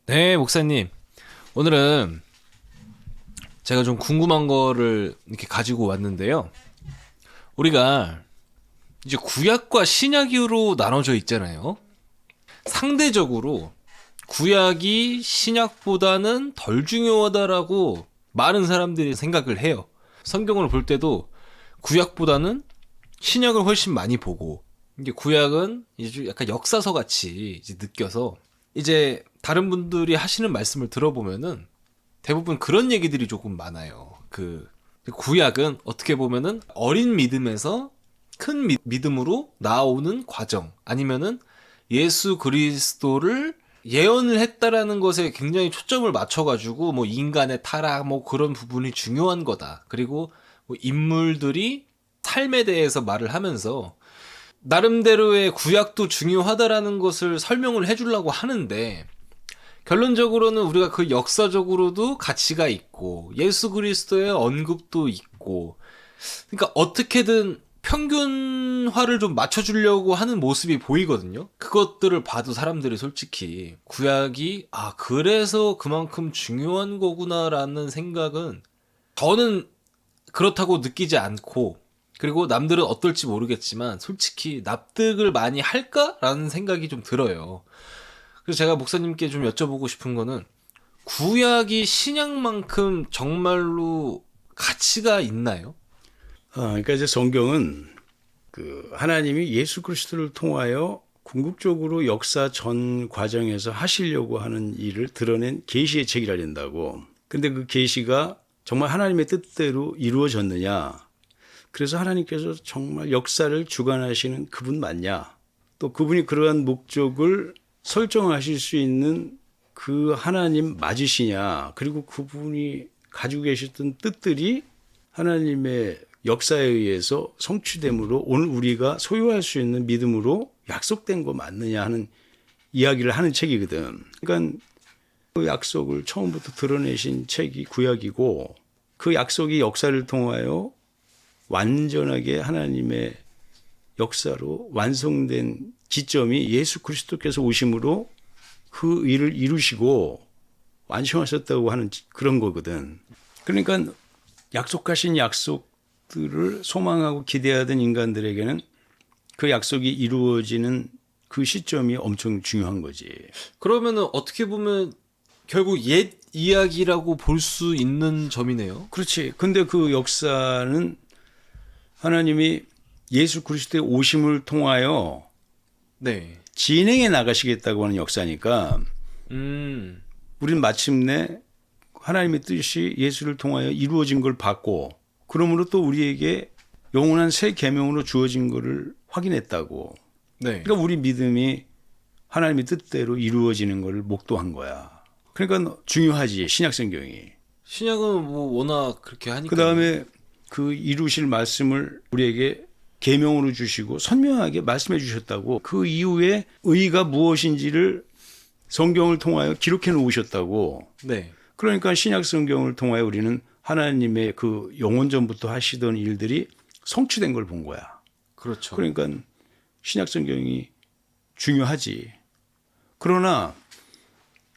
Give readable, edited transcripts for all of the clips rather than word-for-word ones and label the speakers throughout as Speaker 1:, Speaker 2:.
Speaker 1: 네, 목사님. 오늘은 제가 좀 궁금한 거를 이렇게 가지고 왔는데요. 우리가 이제 구약과 신약으로 나눠져 있잖아요. 상대적으로 구약이 신약보다는 덜 중요하다라고 많은 사람들이 생각을 해요. 성경을 볼 때도 구약보다는 신약을 훨씬 많이 보고, 이게 구약은 이제 좀 약간 역사서 같이 이제 느껴서, 이제 다른 분들이 하시는 말씀을 들어보면은 대부분 그런 얘기들이 조금 많아요. 그 구약은 어떻게 보면은 어린 믿음에서 큰 믿음으로 나오는 과정, 아니면은 예수 그리스도를 예언을 했다라는 것에 굉장히 초점을 맞춰가지고 뭐 인간의 타락 뭐 그런 부분이 중요한 거다. 그리고 뭐 인물들이 삶에 대해서 말을 하면서 나름대로의 구약도 중요하다라는 것을 설명을 해주려고 하는데, 결론적으로는 우리가 그 역사적으로도 가치가 있고 예수 그리스도의 언급도 있고, 그러니까 어떻게든 평균화를 좀 맞춰주려고 하는 모습이 보이거든요. 그것들을 봐도 사람들이 솔직히 구약이 그래서 그만큼 중요한 거구나라는 생각은 저는 그렇다고 느끼지 않고, 그리고 남들은 어떨지 모르겠지만 솔직히 납득을 많이 할까라는 생각이 좀 들어요. 그래서 제가 목사님께 좀 여쭤보고 싶은 거는, 구약이 신약만큼 정말로 가치가 있나요?
Speaker 2: 그러니까 이제 성경은 하나님이 예수 그리스도를 통하여 궁극적으로 역사 전 과정에서 하시려고 하는 일을 드러낸 계시의 책이라 된다고. 근데 그 계시가 정말 하나님의 뜻대로 이루어졌느냐? 그래서 하나님께서 정말 역사를 주관하시는 그분 맞냐? 또 그분이 그러한 목적을 설정하실 수 있는 그 하나님 맞으시냐? 그리고 그분이 가지고 계셨던 뜻들이 하나님의 역사에 의해서 성취됨으로 오늘 우리가 소유할 수 있는 믿음으로 약속된 거 맞느냐 하는 이야기를 하는 책이거든. 그러니까 그 약속을 처음부터 드러내신 책이 구약이고, 그 약속이 역사를 통하여 완전하게 하나님의 역사로 완성된 지점이 예수 그리스도께서 오심으로 그 일을 이루시고 완성하셨다고 하는 그런 거거든. 그러니까 약속하신 약속들을 소망하고 기대하던 인간들에게는 그 약속이 이루어지는 그 시점이 엄청 중요한 거지.
Speaker 1: 그러면은 어떻게 보면 결국 옛 이야기라고 볼 수 있는 점이네요.
Speaker 2: 그렇지. 근데 그 역사는 하나님이 예수 그리스도의 오심을 통하여
Speaker 1: 네.
Speaker 2: 진행해 나가시겠다고 하는 역사니까,
Speaker 1: 음.
Speaker 2: 우리는 마침내 하나님의 뜻이 예수를 통하여 이루어진 걸 봤고, 그러므로 또 우리에게 영원한 새 계명으로 주어진 것을 확인했다고.
Speaker 1: 네.
Speaker 2: 그러니까 우리 믿음이 하나님의 뜻대로 이루어지는 것을 목도한 거야. 그러니까 중요하지, 신약 성경이.
Speaker 1: 신약은 뭐 워낙 그렇게 하니까.
Speaker 2: 그다음에 그 이루실 말씀을 우리에게 계명으로 주시고 선명하게 말씀해 주셨다고. 그 이후에 의가 무엇인지를 성경을 통하여 기록해 놓으셨다고.
Speaker 1: 네.
Speaker 2: 그러니까 신약 성경을 통하여 우리는 하나님의 그 영원전부터 하시던 일들이 성취된 걸 본 거야.
Speaker 1: 그렇죠.
Speaker 2: 그러니까 신약 성경이 중요하지. 그러나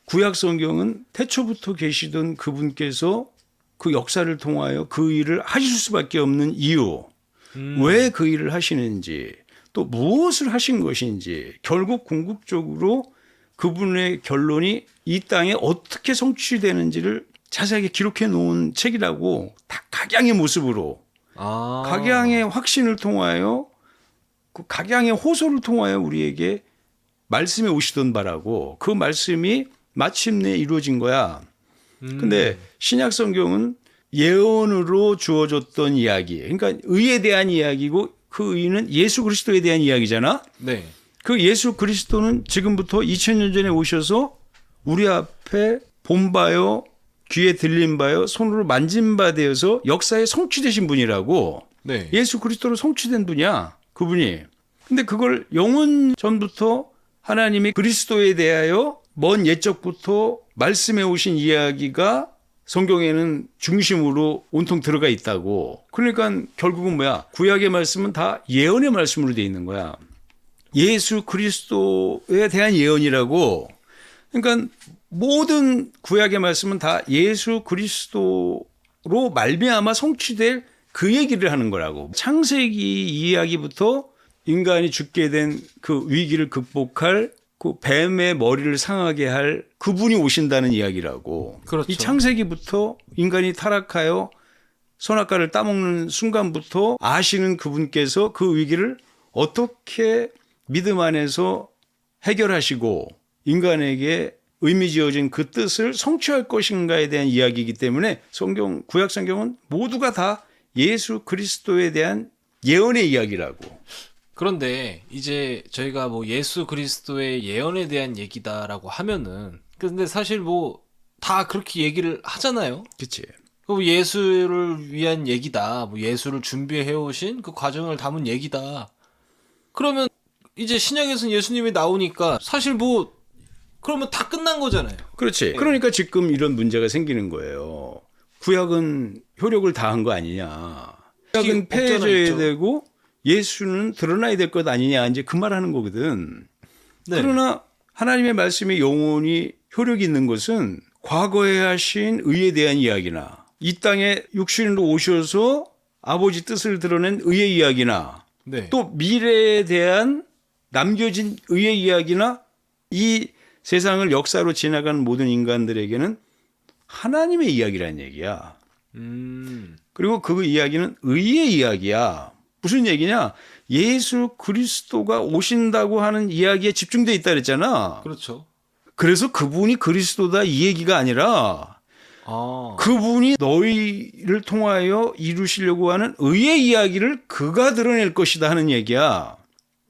Speaker 2: 구약 성경은 태초부터 계시던 그분께서 그 역사를 통하여 그 일을 하실 수밖에 없는 이유, 왜 그 일을 하시는지, 또 무엇을 하신 것인지, 결국 궁극적으로 그분의 결론이 이 땅에 어떻게 성취되는지를 자세하게 기록해 놓은 책이라고. 다 각양의 모습으로, 각양의 확신을 통하여, 그 각양의 호소를 통하여 우리에게 말씀해 오시던 바라고. 그 말씀이 마침내 이루어진 거야. 근데 신약 성경은 예언으로 주어졌던 이야기, 그러니까 의에 대한 이야기고, 그 의는 예수 그리스도에 대한 이야기잖아.
Speaker 1: 네.
Speaker 2: 그 예수 그리스도는 지금부터 2000년 전에 오셔서 우리 앞에 본 바요, 귀에 들린 바요, 손으로 만진 바 되어서 역사에 성취되신 분이라고.
Speaker 1: 네.
Speaker 2: 예수 그리스도로 성취된 분이야, 그분이. 근데 그걸 영원 전부터 하나님이 그리스도에 대하여 먼 옛적부터 말씀해 오신 이야기가 성경에는 중심으로 온통 들어가 있다고. 그러니까 결국은 뭐야? 구약의 말씀은 다 예언의 말씀으로 되어 있는 거야. 예수 그리스도에 대한 예언이라고. 그러니까 모든 구약의 말씀은 다 예수 그리스도로 말미암아 성취될 그 얘기를 하는 거라고. 창세기 이야기부터 인간이 죽게 된 그 위기를 극복할 그 뱀의 머리를 상하게 할 그분이 오신다는 이야기라고.
Speaker 1: 그렇죠.
Speaker 2: 이 창세기부터 인간이 타락하여 선악과를 따먹는 순간부터 아시는 그분께서 그 위기를 어떻게 믿음 안에서 해결하시고 인간에게 의미 지어진 그 뜻을 성취할 것인가에 대한 이야기이기 때문에 구약 성경은 모두가 다 예수 그리스도에 대한 예언의 이야기라고.
Speaker 1: 그런데 이제 저희가 뭐 예수 그리스도의 예언에 대한 얘기다라고 하면은 근데 사실 뭐 다 그렇게 얘기를 하잖아요.
Speaker 2: 그치.
Speaker 1: 예수를 위한 얘기다. 뭐 예수를 준비해 오신 그 과정을 담은 얘기다. 그러면 이제 신약에서는 예수님이 나오니까 사실 뭐 그러면 다 끝난 거잖아요.
Speaker 2: 그렇지. 그러니까 지금 이런 문제가 생기는 거예요. 구약은 효력을 다한 거 아니냐. 구약은 폐해져야 되고 예수는 드러나야 될 것 아니냐. 이제 그 말하는 거거든.
Speaker 1: 네.
Speaker 2: 그러나 하나님의 말씀이 영원히 효력이 있는 것은 과거에 하신 의에 대한 이야기나 이 땅에 육신으로 오셔서 아버지 뜻을 드러낸 의의 이야기나
Speaker 1: 네.
Speaker 2: 또 미래에 대한 남겨진 의의 이야기나 이 세상을 역사로 지나가는 모든 인간들에게는 하나님의 이야기라는 얘기야. 그리고 그 이야기는 의의 이야기야. 무슨 얘기냐? 예수 그리스도가 오신다고 하는 이야기에 집중되어 있다 그랬잖아.
Speaker 1: 그렇죠.
Speaker 2: 그래서 그분이 그리스도다 이 얘기가 아니라 그분이 너희를 통하여 이루시려고 하는 의의 이야기를 그가 드러낼 것이다 하는 얘기야.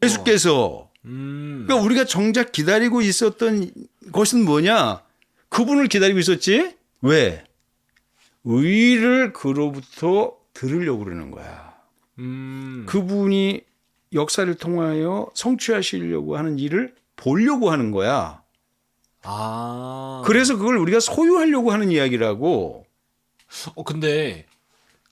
Speaker 2: 예수께서. 그러니까 우리가 정작 기다리고 있었던 것은 뭐냐? 그분을 기다리고 있었지? 왜? 의를 그로부터 들으려고 그러는 거야. 그분이 역사를 통하여 성취하시려고 하는 일을 보려고 하는 거야. 그래서 그걸 우리가 소유하려고 하는 이야기라고.
Speaker 1: 근데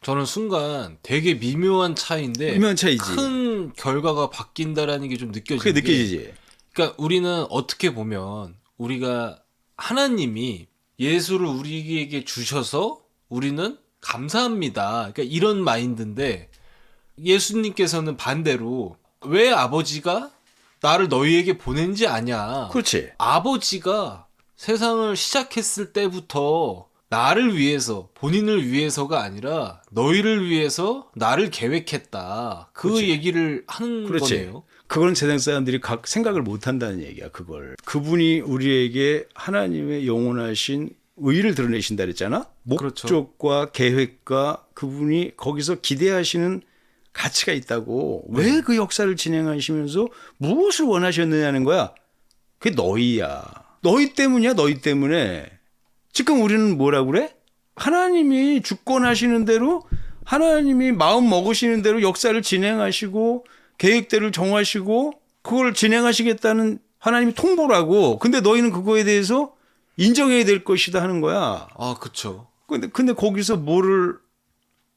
Speaker 1: 저는 순간 되게 미묘한 차이인데
Speaker 2: 미묘한 차이지.
Speaker 1: 큰 결과가 바뀐다라는 게 좀 느껴지는
Speaker 2: 그게 느껴지지.
Speaker 1: 그러니까 우리는 어떻게 보면 우리가 하나님이 예수를 우리에게 주셔서 우리는 감사합니다. 그러니까 이런 마인드인데 예수님께서는 반대로 왜 아버지가 나를 너희에게 보낸지 아냐.
Speaker 2: 그렇지.
Speaker 1: 아버지가 세상을 시작했을 때부터 나를 위해서 본인을 위해서가 아니라 너희를 위해서 나를 계획했다. 그
Speaker 2: 그렇지.
Speaker 1: 얘기를 하는
Speaker 2: 그렇지.
Speaker 1: 거네요.
Speaker 2: 그건 세상 사람들이 각 생각을 못 한다는 얘기야, 그걸. 그분이 우리에게 하나님의 영원하신 의를 드러내신다 그랬잖아?
Speaker 1: 그렇죠.
Speaker 2: 목적과 계획과 그분이 거기서 기대하시는 가치가 있다고. 왜 그 역사를 진행하시면서 무엇을 원하셨느냐는 거야. 그게 너희야. 너희 때문이야, 너희 때문에. 지금 우리는 뭐라고 그래? 하나님이 주권하시는 대로 하나님이 마음 먹으시는 대로 역사를 진행하시고 계획대로 정하시고 그걸 진행하시겠다는 하나님이 통보라고. 근데 너희는 그거에 대해서 인정해야 될 것이다 하는 거야.
Speaker 1: 그쵸.
Speaker 2: 근데 거기서 뭐를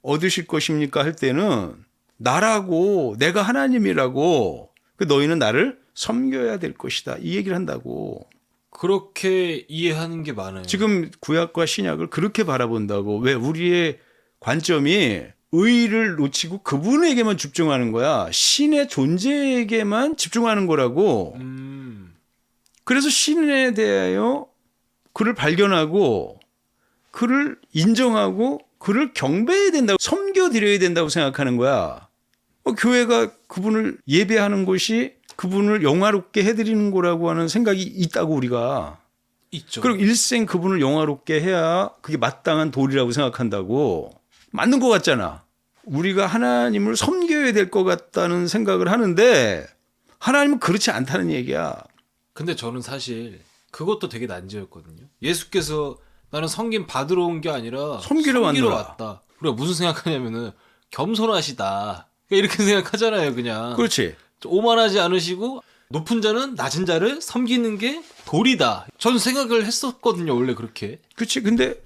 Speaker 2: 얻으실 것입니까 할 때는 나라고 내가 하나님이라고 너희는 나를 섬겨야 될 것이다. 이 얘기를 한다고.
Speaker 1: 그렇게 이해하는 게 많아요.
Speaker 2: 지금 구약과 신약을 그렇게 바라본다고. 왜 우리의 관점이 의를 놓치고 그분에게만 집중하는 거야. 신의 존재에게만 집중하는 거라고. 그래서 신에 대하여 그를 발견하고 그를 인정하고 그를 경배해야 된다고 섬겨드려야 된다고 생각하는 거야. 교회가 그분을 예배하는 것이 그분을 영화롭게 해드리는 거라고 하는 생각이 있다고 우리가.
Speaker 1: 있죠.
Speaker 2: 그리고 일생 그분을 영화롭게 해야 그게 마땅한 도리라고 생각한다고. 맞는 것 같잖아. 우리가 하나님을 섬겨야 될 것 같다는 생각을 하는데 하나님은 그렇지 않다는 얘기야.
Speaker 1: 근데 저는 사실 그것도 되게 난제였거든요. 예수께서 나는 섬김 받으러 온 게 아니라
Speaker 2: 섬기러
Speaker 1: 왔다. 우리가 무슨 생각하냐면은 겸손하시다. 이렇게 생각하잖아요, 그냥.
Speaker 2: 그렇지.
Speaker 1: 오만하지 않으시고 높은 자는 낮은 자를 섬기는 게 도리다. 저는 생각을 했었거든요, 원래 그렇게.
Speaker 2: 그렇지. 근데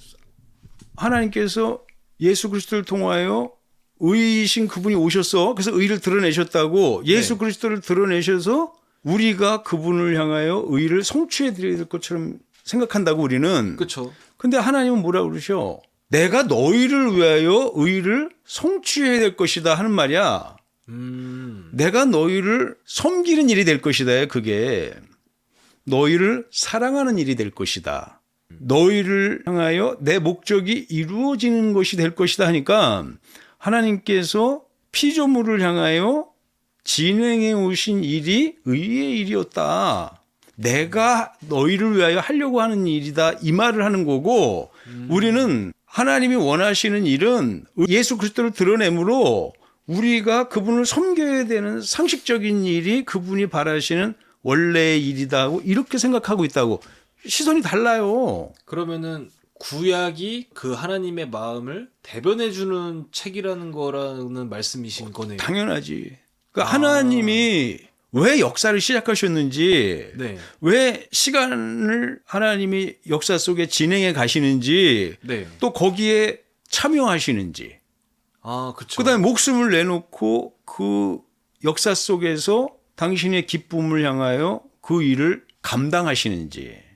Speaker 2: 하나님께서 예수 그리스도를 통하여 의이신 그분이 오셨어. 그래서 의를 드러내셨다고. 예수 그리스도를 드러내셔서 우리가 그분을 향하여 의를 성취해 드려야 될 것처럼 생각한다고 우리는.
Speaker 1: 그렇죠.
Speaker 2: 근데 하나님은 뭐라 그러셔? 내가 너희를 위하여 의를 성취해야 될 것이다 하는 말이야. 내가 너희를 섬기는 일이 될 것이다. 그게 너희를 사랑하는 일이 될 것이다. 너희를 향하여 내 목적이 이루어지는 것이 될 것이다 하니까 하나님께서 피조물을 향하여 진행해 오신 일이 의의 일이었다. 내가 너희를 위하여 하려고 하는 일이다. 이 말을 하는 거고 우리는 하나님이 원하시는 일은 예수 그리스도를 드러내므로 우리가 그분을 섬겨야 되는 상식적인 일이 그분이 바라시는 원래의 일이다고 이렇게 생각하고 있다고. 시선이 달라요.
Speaker 1: 그러면은 구약이 그 하나님의 마음을 대변해주는 책이라는 거라는 말씀이신 거네요.
Speaker 2: 당연하지. 그러니까 하나님이 왜 역사를 시작하셨는지,
Speaker 1: 네.
Speaker 2: 왜 시간을 하나님이 역사 속에 진행해 가시는지,
Speaker 1: 네.
Speaker 2: 또 거기에 참여하시는지,
Speaker 1: 아, 그렇죠.
Speaker 2: 그다음에 목숨을 내놓고 그 역사 속에서 당신의 기쁨을 향하여 그 일을 감당하시는지,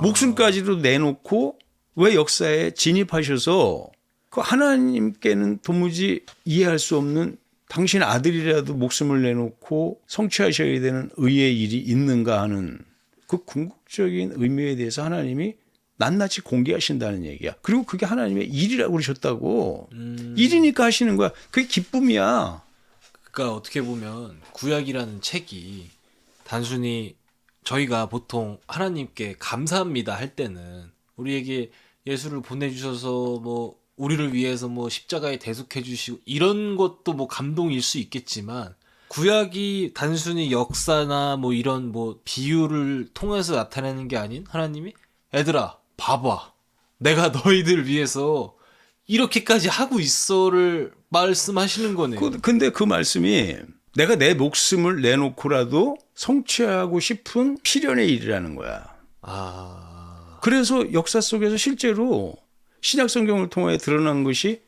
Speaker 2: 목숨까지도 내놓고 왜 역사에 진입하셔서 그 하나님께는 도무지 이해할 수 없는 당신 아들이라도 목숨을 내놓고 성취하셔야 되는 의의 일이 있는가 하는 그 궁극적인 의미에 대해서 하나님이 낱낱이 공개하신다는 얘기야. 그리고 그게 하나님의 일이라고 그러셨다고. 일이니까 하시는 거야. 그게 기쁨이야.
Speaker 1: 그러니까 어떻게 보면 구약이라는 책이 단순히 저희가 보통 하나님께 감사합니다 할 때는 우리에게 예수를 보내주셔서 뭐 우리를 위해서 뭐 십자가에 대속해 주시고 이런 것도 뭐 감동일 수 있겠지만 구약이 단순히 역사나 뭐 이런 뭐 비유를 통해서 나타내는 게 아닌 하나님이 애들아 봐봐 내가 너희들 위해서 이렇게까지 하고 있어를 말씀하시는 거네요.
Speaker 2: 근데 그 말씀이 내가 내 목숨을 내놓고라도 성취하고 싶은 필연의 일이라는 거야. 그래서 역사 속에서 실제로 신약 성경을 통해 드러난 것이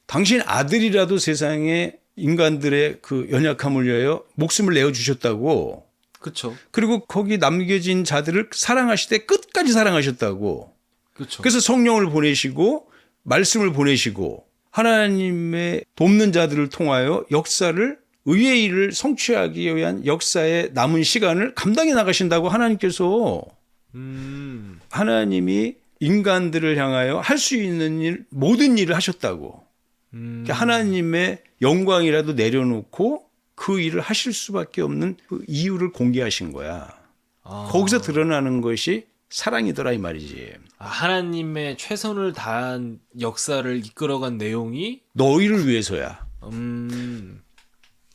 Speaker 2: 당신 아들이라도 세상에 인간들의 그 연약함을 위하여 목숨을 내어 주셨다고.
Speaker 1: 그렇죠.
Speaker 2: 그리고 거기 남겨진 자들을 사랑하실 때 끝까지 사랑하셨다고.
Speaker 1: 그렇죠.
Speaker 2: 그래서 성령을 보내시고 말씀을 보내시고 하나님의 돕는 자들을 통하여 역사를 의의 일을 성취하기 위한 역사의 남은 시간을 감당해 나가신다고 하나님께서. 하나님이 인간들을 향하여 할 수 있는 일, 모든 일을 하셨다고. 그러니까 하나님의 영광이라도 내려놓고 그 일을 하실 수밖에 없는 그 이유를 공개하신 거야. 거기서 드러나는 것이 사랑이더라 이 말이지.
Speaker 1: 하나님의 최선을 다한 역사를 이끌어간 내용이
Speaker 2: 너희를 위해서야.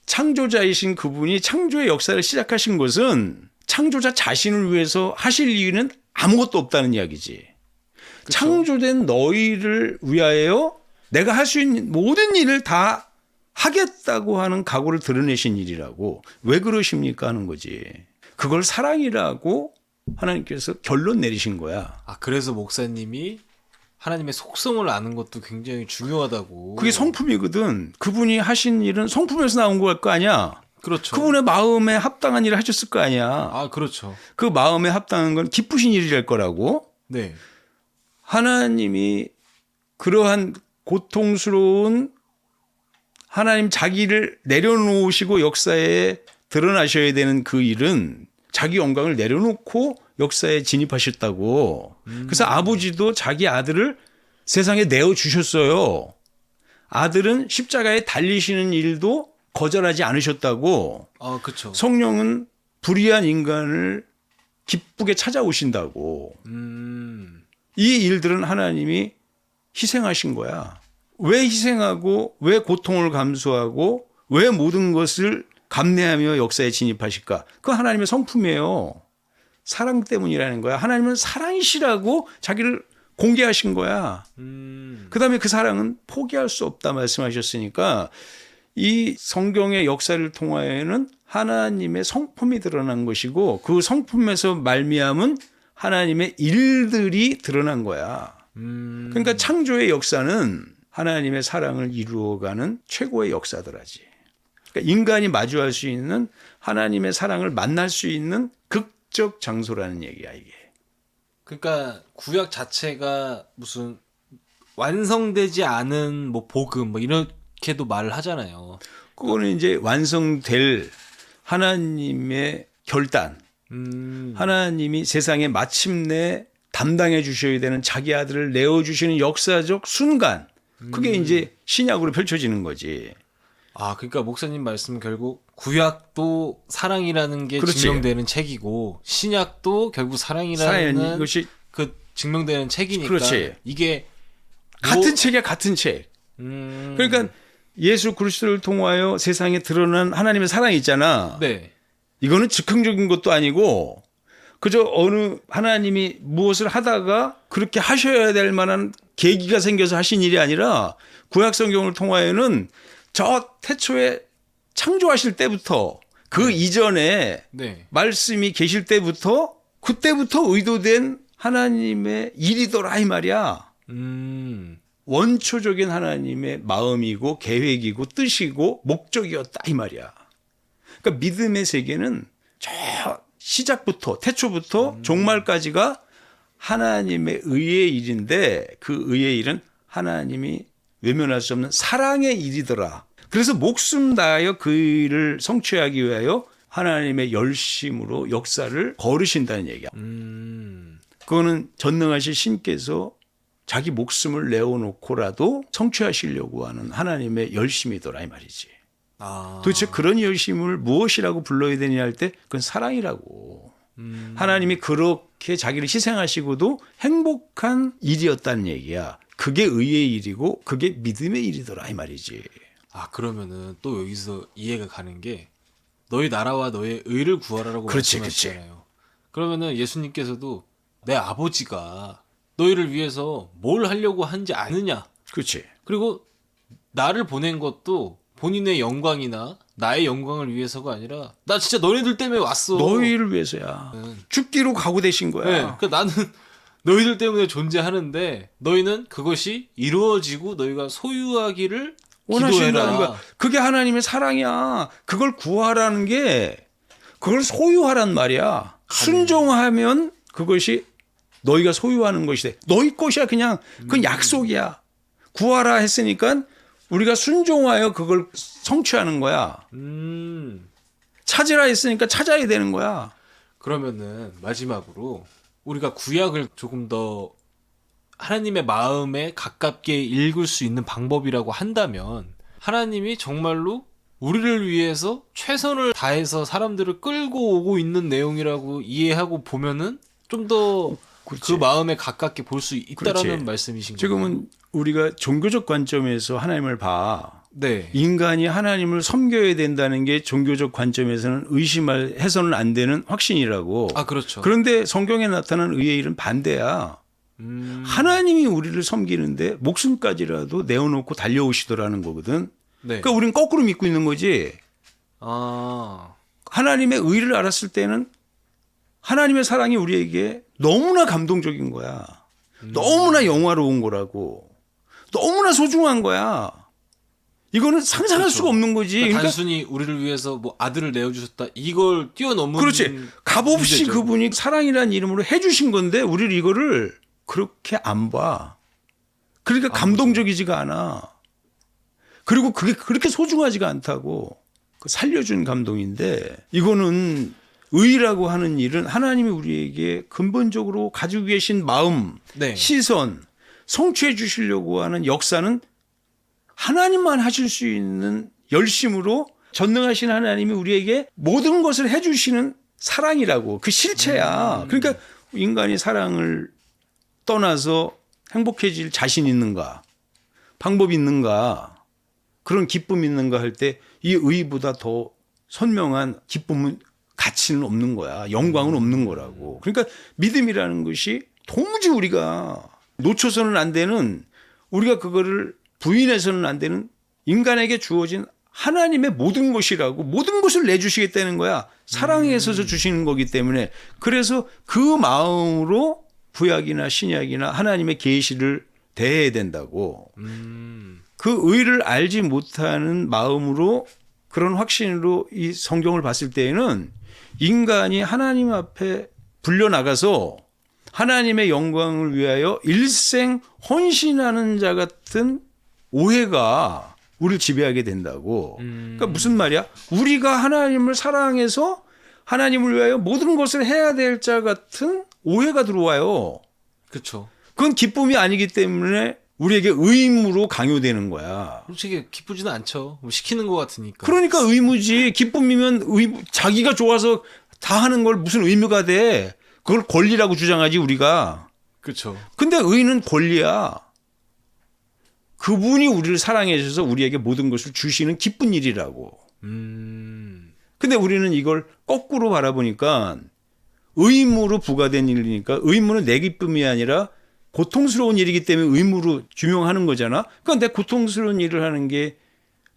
Speaker 2: 창조자이신 그분이 창조의 역사를 시작하신 것은 창조자 자신을 위해서 하실 이유는 아무것도 없다는 이야기지. 그쵸? 창조된 너희를 위하여 내가 할 수 있는 모든 일을 다 하겠다고 하는 각오를 드러내신 일이라고. 왜 그러십니까 하는 거지. 그걸 사랑이라고 하나님께서 결론 내리신 거야.
Speaker 1: 그래서 목사님이 하나님의 속성을 아는 것도 굉장히 중요하다고.
Speaker 2: 그게 성품이거든. 그분이 하신 일은 성품에서 나온 걸 거 아니야.
Speaker 1: 그렇죠.
Speaker 2: 그분의 마음에 합당한 일을 하셨을 거 아니야.
Speaker 1: 그렇죠.
Speaker 2: 그 마음에 합당한 건 기쁘신 일이랄 거라고.
Speaker 1: 네.
Speaker 2: 하나님이 그러한 고통스러운 하나님 자기를 내려놓으시고 역사에 드러나셔야 되는 그 일은 자기 영광을 내려놓고 역사에 진입하셨다고. 그래서 아버지도 자기 아들을 세상에 내어주셨어요. 아들은 십자가에 달리시는 일도 거절하지 않으셨다고.
Speaker 1: 그렇죠.
Speaker 2: 성령은 불의한 인간을 기쁘게 찾아오신다고. 이 일들은 하나님이 희생하신 거야. 왜 희생하고 왜 고통을 감수하고 왜 모든 것을 감내하며 역사에 진입하실까? 그건 하나님의 성품이에요. 사랑 때문이라는 거야. 하나님은 사랑이시라고 자기를 공개하신 거야. 그다음에 그 사랑은 포기할 수 없다 말씀하셨으니까 이 성경의 역사를 통하여는 하나님의 성품이 드러난 것이고 그 성품에서 말미암은 하나님의 일들이 드러난 거야. 그러니까 창조의 역사는 하나님의 사랑을 이루어가는 최고의 역사더라지. 그러니까 인간이 마주할 수 있는 하나님의 사랑을 만날 수 있는 극적 장소라는 얘기야 이게.
Speaker 1: 그러니까 구약 자체가 무슨 완성되지 않은 뭐 복음 뭐 이렇게도 말을 하잖아요.
Speaker 2: 그거는 이제 완성될 하나님의 결단, 하나님이 세상에 마침내 담당해 주셔야 되는 자기 아들을 내어주시는 역사적 순간, 그게 이제 신약으로 펼쳐지는 거지.
Speaker 1: 아, 그러니까 목사님 말씀 결국 구약도 사랑이라는 게
Speaker 2: 그렇지.
Speaker 1: 증명되는 책이고 신약도 결국 사랑이라는
Speaker 2: 것이
Speaker 1: 그 증명되는 책이니까
Speaker 2: 그렇지.
Speaker 1: 이게
Speaker 2: 같은 책이야, 같은 책. 그러니까 예수 그리스도를 통하여 세상에 드러난 하나님의 사랑이 있잖아.
Speaker 1: 네.
Speaker 2: 이거는 즉흥적인 것도 아니고 그저 어느 하나님이 무엇을 하다가 그렇게 하셔야 될 만한 계기가 생겨서 하신 일이 아니라 구약 성경을 통하여는 저 태초에 창조하실 때부터 그 이전에
Speaker 1: 네.
Speaker 2: 말씀이 계실 때부터 그때부터 의도된 하나님의 일이더라 이 말이야. 원초적인 하나님의 마음이고 계획이고 뜻이고 목적이었다 이 말이야. 그러니까 믿음의 세계는 저 시작부터 태초부터 종말까지가 하나님의 의의 일인데 그 의의 일은 하나님이 외면할 수 없는 사랑의 일이더라. 그래서 목숨 다하여 그 일을 성취하기 위하여 하나님의 열심으로 역사를 걸으신다는 얘기야. 그거는 전능하신 신께서 자기 목숨을 내어놓고라도 성취하시려고 하는 하나님의 열심이더라 이 말이지.
Speaker 1: 아.
Speaker 2: 도대체 그런 열심을 무엇이라고 불러야 되냐 할 때 그건 사랑이라고. 하나님이 그렇게 자기를 희생하시고도 행복한 일이었다는 얘기야. 그게 의의 일이고 그게 믿음의 일이더라 이 말이지.
Speaker 1: 아, 그러면은 또 여기서 이해가 가는 게 너희 나라와 너의 의를 구하라라고
Speaker 2: 그렇지,
Speaker 1: 말씀하시잖아요. 그러면은 예수님께서도 내 아버지가 너희를 위해서 뭘 하려고 한지 아느냐?
Speaker 2: 그렇지.
Speaker 1: 그리고 나를 보낸 것도 본인의 영광이나 나의 영광을 위해서가 아니라 나 진짜 너희들 때문에 왔어.
Speaker 2: 너희를 위해서야. 죽기로 각오되신 거야.
Speaker 1: 네, 그러니까 나는 너희들 때문에 존재하는데 너희는 그것이 이루어지고 너희가 소유하기를
Speaker 2: 원하신다는
Speaker 1: 기도해라.
Speaker 2: 거야. 그게 하나님의 사랑이야. 그걸 구하라는 게 그걸 소유하란 말이야. 순종하면 그것이 너희가 소유하는 것이 돼. 너희 것이야 그냥. 그건 약속이야. 구하라 했으니까 우리가 순종하여 그걸 성취하는 거야. 찾으라 했으니까 찾아야 되는 거야.
Speaker 1: 그러면은 마지막으로 우리가 구약을 조금 더 하나님의 마음에 가깝게 읽을 수 있는 방법이라고 한다면 하나님이 정말로 우리를 위해서 최선을 다해서 사람들을 끌고 오고 있는 내용이라고 이해하고 보면은 좀 더 그 마음에 가깝게 볼 수 있다라는
Speaker 2: 그렇지.
Speaker 1: 말씀이신 거예요.
Speaker 2: 지금은 우리가 종교적 관점에서 하나님을 봐.
Speaker 1: 네.
Speaker 2: 인간이 하나님을 섬겨야 된다는 게 종교적 관점에서는 의심할 해서는 안 되는 확신이라고.
Speaker 1: 아, 그렇죠.
Speaker 2: 그런데 성경에 나타난 의의 일은 반대야. 하나님이 우리를 섬기는데 목숨까지라도 내어놓고 달려오시더라는 거거든.
Speaker 1: 네.
Speaker 2: 그러니까 우리는 거꾸로 믿고 있는 거지.
Speaker 1: 아.
Speaker 2: 하나님의 의를 알았을 때는 하나님의 사랑이 우리에게 너무나 감동적인 거야. 너무나 영화로운 거라고. 너무나 소중한 거야. 이거는 상상할
Speaker 1: 그렇죠.
Speaker 2: 수가 없는 거지.
Speaker 1: 그러니까
Speaker 2: 그러니까
Speaker 1: 단순히 우리를 위해서 뭐 아들을 내어주셨다 이걸 뛰어넘은
Speaker 2: 그렇지. 값없이
Speaker 1: 문제죠.
Speaker 2: 그분이 사랑이라는 이름으로 해주신 건데 우리를 이거를 그렇게 안 봐. 그러니까 감동적이지가 않아. 그리고 그게 그렇게 소중하지가 않다고. 그 살려준 감동인데 이거는 의라고 하는 일은 하나님이 우리에게 근본적으로 가지고 계신 마음,
Speaker 1: 네.
Speaker 2: 시선, 성취해 주시려고 하는 역사는 하나님만 하실 수 있는 열심으로 전능하신 하나님이 우리에게 모든 것을 해주시는 사랑이라고. 그 실체야. 그러니까 인간이 사랑을 떠나서 행복해질 자신 있는가, 방법이 있는가, 그런 기쁨이 있는가 할 때 이 의보다 더 선명한 기쁨은 가치는 없는 거야. 영광은 없는 거라고. 그러니까 믿음이라는 것이 도무지 우리가 놓쳐서는 안 되는, 우리가 그거를 부인해서는 안 되는 인간에게 주어진 하나님의 모든 것이라고. 모든 것을 내주시겠다는 거야. 사랑에 있어서 주시는 거기 때문에. 그래서 그 마음으로 구약이나 신약이나 하나님의 계시를 대해야 된다고. 그 의를 알지 못하는 마음으로 그런 확신으로 이 성경을 봤을 때에는 인간이 하나님 앞에 불려나가서 하나님의 영광을 위하여 일생 헌신하는 자 같은 오해가 우리를 지배하게 된다고. 그러니까 무슨 말이야? 우리가 하나님을 사랑해서 하나님을 위하여 모든 것을 해야 될 자 같은 오해가 들어와요.
Speaker 1: 그렇죠.
Speaker 2: 그건 기쁨이 아니기 때문에 우리에게 의무로 강요되는 거야.
Speaker 1: 솔직히 기쁘지는 않죠. 뭐 시키는 것 같으니까.
Speaker 2: 그러니까 의무지. 기쁨이면 자기가 좋아서 다 하는 걸 무슨 의무가 돼. 그걸 권리라고 주장하지 우리가.
Speaker 1: 그렇죠.
Speaker 2: 근데 의는 권리야. 그분이 우리를 사랑해 주셔서 우리에게 모든 것을 주시는 기쁜 일이라고. 근데 우리는 이걸 거꾸로 바라보니까 의무로 부과된 일이니까 의무는 내 기쁨이 아니라 고통스러운 일이기 때문에 의무로 규명하는 거잖아. 그러니까 내 고통스러운 일을 하는 게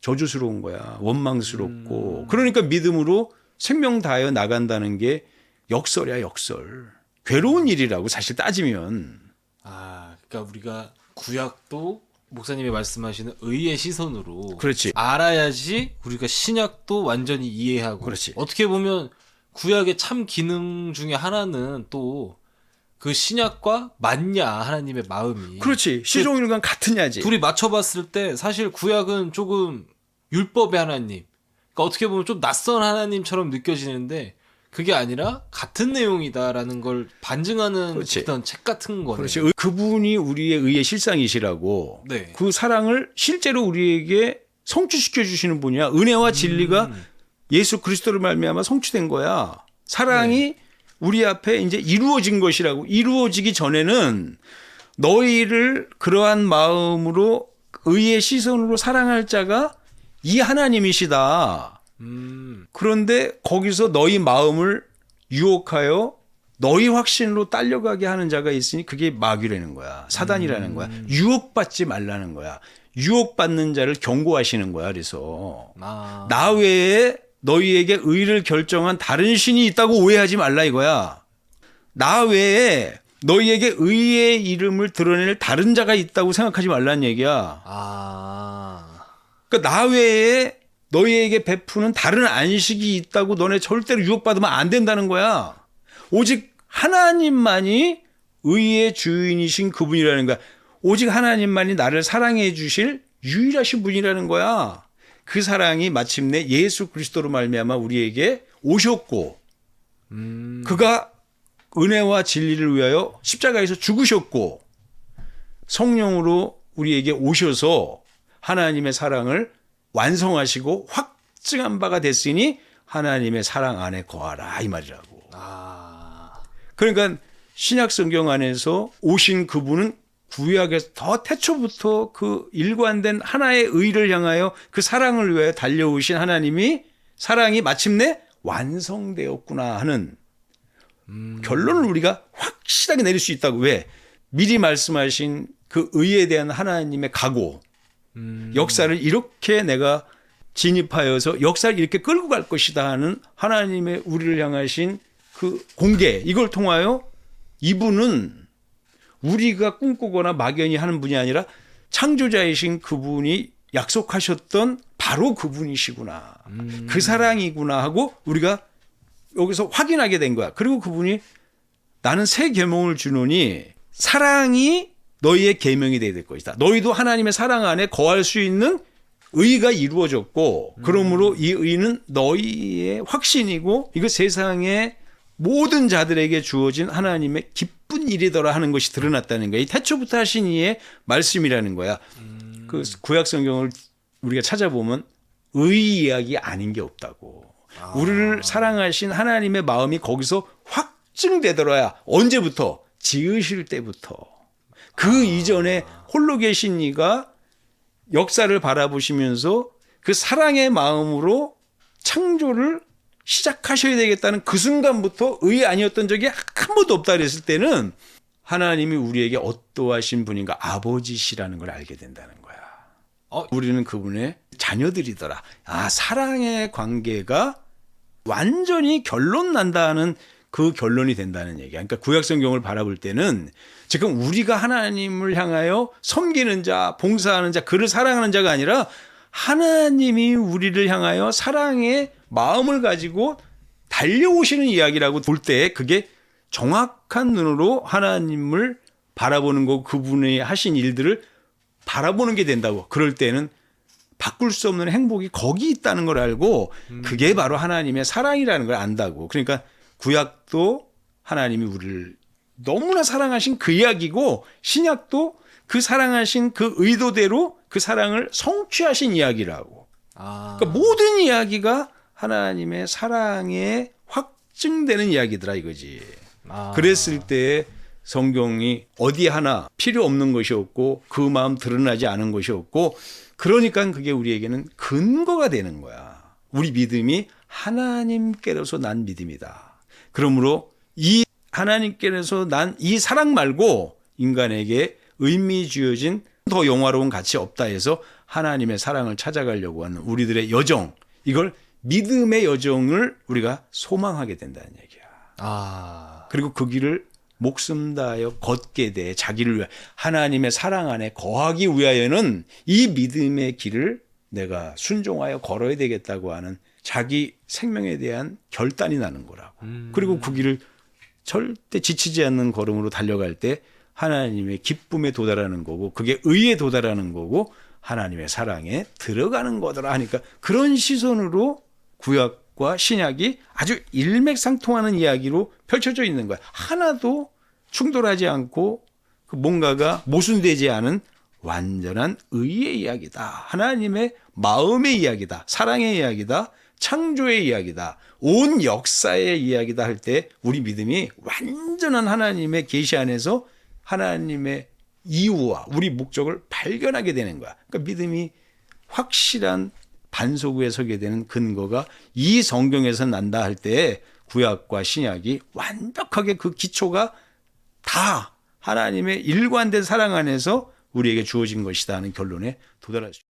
Speaker 2: 저주스러운 거야. 원망스럽고. 그러니까 믿음으로 생명 다하여 나간다는 게 역설이야, 역설. 괴로운 일이라고 사실 따지면.
Speaker 1: 아, 그러니까 우리가 구약도 목사님이 말씀하시는 의의 시선으로
Speaker 2: 그렇지.
Speaker 1: 알아야지 우리가 신약도 완전히 이해하고.
Speaker 2: 그렇지.
Speaker 1: 어떻게 보면 구약의 참 기능 중에 하나는 또 그 신약과 맞냐 하나님의 마음이.
Speaker 2: 그렇지. 시종일관 같은 야지.
Speaker 1: 둘이 맞춰봤을 때 사실 구약은 조금 율법의 하나님, 그러니까 어떻게 보면 좀 낯선 하나님처럼 느껴지는데 그게 아니라 같은 내용이다라는 걸 반증하는
Speaker 2: 그렇지.
Speaker 1: 어떤 책 같은 거네요.
Speaker 2: 그렇지. 그분이 우리의 의의 실상이시라고.
Speaker 1: 네.
Speaker 2: 그 사랑을 실제로 우리에게 성취시켜 주시는 분이야. 은혜와 진리가 예수 그리스도를 말미암아 성취된 거야. 사랑이 우리 앞에 이제 이루어진 것이라고. 이루어지기 전에는 너희를 그러한 마음으로 의의 시선으로 사랑할 자가 이 하나님이시다. 그런데 거기서 너희 마음을 유혹하여 너희 확신으로 딸려가게 하는 자가 있으니 그게 마귀라는 거야. 사단이라는 거야. 유혹받지 말라는 거야. 유혹받는 자를 경고하시는 거야. 그래서 나 외에 너희에게 의를 결정한 다른 신이 있다고 오해하지 말라 이거야. 나 외에 너희에게 의의 이름을 드러낼 다른 자가 있다고 생각하지 말라는 얘기야. 그러니까 나 외에 너희에게 베푸는 다른 안식이 있다고 너네 절대로 유혹받으면 안 된다는 거야. 오직 하나님만이 의의 주인이신 그분이라는 거야. 오직 하나님만이 나를 사랑해 주실 유일하신 분이라는 거야. 그 사랑이 마침내 예수 그리스도로 말미암아 우리에게 오셨고 그가 은혜와 진리를 위하여 십자가에서 죽으셨고 성령으로 우리에게 오셔서 하나님의 사랑을 완성하시고 확증한 바가 됐으니 하나님의 사랑 안에 거하라 이 말이라고. 그러니까 신약 성경 안에서 오신 그분은 구약에서 더 태초부터 그 일관된 하나의 의를 향하여 그 사랑을 위해 달려오신 하나님이 사랑이 마침내 완성되었구나 하는 결론을 우리가 확실하게 내릴 수 있다고. 왜? 미리 말씀하신 그 의에 대한 하나님의 각오, 역사를 이렇게 내가 진입하여서 역사를 이렇게 끌고 갈 것이다 하는 하나님의 우리를 향하신 그 공개, 이걸 통하여 이분은 우리가 꿈꾸거나 막연히 하는 분이 아니라 창조자이신 그분이 약속하셨던 바로 그분이시구나. 그 사랑이구나 하고 우리가 여기서 확인하게 된 거야. 그리고 그분이 나는 새 계명을 주노니 사랑이 너희의 계명이 되어야 될 것이다. 너희도 하나님의 사랑 안에 거할 수 있는 의가 이루어졌고 그러므로 이 의는 너희의 확신이고 이거 세상의 모든 자들에게 주어진 하나님의 기쁜 일이더라 하는 것이 드러났다는 거야. 이 태초부터 하신 이의 말씀이라는 거야. 그 구약 성경을 우리가 찾아보면 의 이야기 아닌 게 없다고. 우리를 사랑하신 하나님의 마음이 거기서 확증되더라야. 언제부터? 지으실 때부터. 그 이전에 홀로 계신 이가 역사를 바라보시면서 그 사랑의 마음으로 창조를 시작하셔야 되겠다는 그 순간부터 의 아니었던 적이 한 번도 없다 그랬을 때는 하나님이 우리에게 어떠하신 분인가 아버지시라는 걸 알게 된다는 거야. 우리는 그분의 자녀들이더라. 사랑의 관계가 완전히 결론 난다는 그 결론이 된다는 얘기야. 그러니까 구약 성경을 바라볼 때는 지금 우리가 하나님을 향하여 섬기는 자, 봉사하는 자, 그를 사랑하는 자가 아니라 하나님이 우리를 향하여 사랑의 마음을 가지고 달려오시는 이야기라고 볼 때 그게 정확한 눈으로 하나님을 바라보는 거고 그분이 하신 일들을 바라보는 게 된다고. 그럴 때는 바꿀 수 없는 행복이 거기 있다는 걸 알고 그게 바로 하나님의 사랑이라는 걸 안다고. 그러니까 구약도 하나님이 우리를 너무나 사랑하신 그 이야기고 신약도 그 사랑하신 그 의도대로 그 사랑을 성취하신 이야기라고. 그러니까 모든 이야기가 하나님의 사랑에 확증되는 이야기더라 이거지. 그랬을 때 성경이 어디 하나 필요 없는 것이 없고 그 마음 드러나지 않은 것이 없고 그러니까 그게 우리에게는 근거가 되는 거야. 우리 믿음이 하나님께로서 난 믿음이다. 그러므로 이 하나님께로서 난 이 사랑 말고 인간에게 의미 주어진 더 영화로운 가치 없다 해서 하나님의 사랑을 찾아가려고 하는 우리들의 여정, 이걸 믿음의 여정을 우리가 소망하게 된다는 얘기야. 그리고 그 길을 목숨 다하여 걷게 돼. 자기를 위해 하나님의 사랑 안에 거하기 위하여는 이 믿음의 길을 내가 순종하여 걸어야 되겠다고 하는 자기 생명에 대한 결단이 나는 거라고. 그리고 그 길을 절대 지치지 않는 걸음으로 달려갈 때 하나님의 기쁨에 도달하는 거고 그게 의에 도달하는 거고 하나님의 사랑에 들어가는 거더라 하니까 그런 시선으로 구약과 신약이 아주 일맥상통하는 이야기로 펼쳐져 있는 거야. 하나도 충돌하지 않고 뭔가가 모순되지 않은 완전한 의의 이야기다. 하나님의 마음의 이야기다. 사랑의 이야기다. 창조의 이야기다. 온 역사의 이야기다 할 때 우리 믿음이 완전한 하나님의 계시 안에서 하나님의 이유와 우리 목적을 발견하게 되는 거야. 그러니까 믿음이 확실한 반석 위에 서게 되는 근거가 이 성경에서 난다 할 때 구약과 신약이 완벽하게 그 기초가 다 하나님의 일관된 사랑 안에서 우리에게 주어진 것이다 하는 결론에 도달할 수 있습니다.